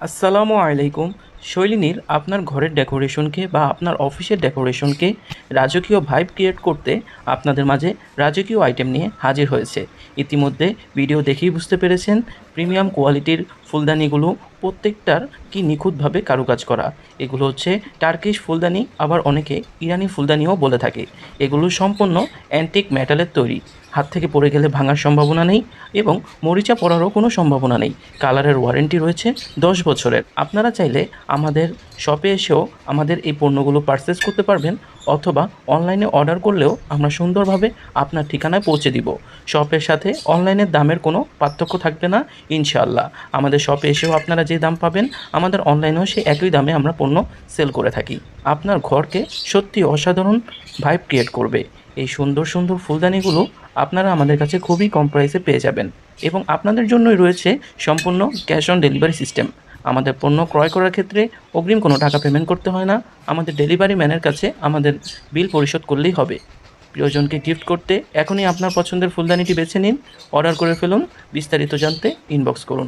আসসালামু আলাইকুম। শৈলিনীর আপনার ঘরের ডেকোরেশনকে বা আপনার অফিসের ডেকোরেশনকে রাজকীয় ভাইব ক্রিয়েট করতে আপনাদের মাঝে রাজকীয় আইটেম নিয়ে হাজির হয়েছে। ইতিমধ্যে ভিডিও দেখেই বুঝতে পেরেছেন প্রিমিয়াম কোয়ালিটির ফুলদানিগুলো প্রত্যেকটার কি নিখুঁতভাবে কারুকাজ করা। এগুলো হচ্ছে টার্কিশ ফুলদানি, আবার অনেকে ইরানি ফুলদানিও বলে থাকে। এগুলো সম্পূর্ণ অ্যান্টিক মেটালের তৈরি। হাত থেকে পড়ে গেলে ভাঙার সম্ভাবনা নেই এবং মরিচা পড়ারও কোনো সম্ভাবনা নেই। কালারের ওয়ারেন্টি রয়েছে 10 বছরের। আপনারা চাইলে আমাদের শপে এসেও আমাদের এই পণ্যগুলো পারচেজ করতে পারবেন, অথবা অনলাইনে অর্ডার করলেও আমরা সুন্দরভাবে আপনার ঠিকানায় পৌঁছে দিব। শপের সাথে অনলাইনের দামের কোনো পার্থক্য থাকবে না ইনশাআল্লাহ। আমাদের শপে এসেও আপনারা যে দাম পাবেন আমাদের অনলাইনেও সেই একই দামে আমরা পণ্য সেল করে থাকি। আপনার ঘরকে সত্যি অসাধারণ ভাইব ক্রিয়েট করবে। এই সুন্দর সুন্দর ফুলদানিগুলো আপনারা আমাদের কাছে খুবই কম প্রাইসে পেয়ে যাবেন এবং আপনাদের জন্যই রয়েছে সম্পূর্ণ ক্যাশ অন ডেলিভারি সিস্টেম। আমাদের পণ্য ক্রয় করার ক্ষেত্রে অগ্রিম কোনো টাকা পেমেন্ট করতে হয় না। আমাদের ডেলিভারি ম্যানের কাছে আমাদের বিল পরিশোধ করলেই হবে। প্রিয়জনকে গিফট করতে এখনই আপনার পছন্দের ফুলদানিটি বেছে নিন, অর্ডার করে ফেলুন। বিস্তারিত জানতে ইনবক্স করুন।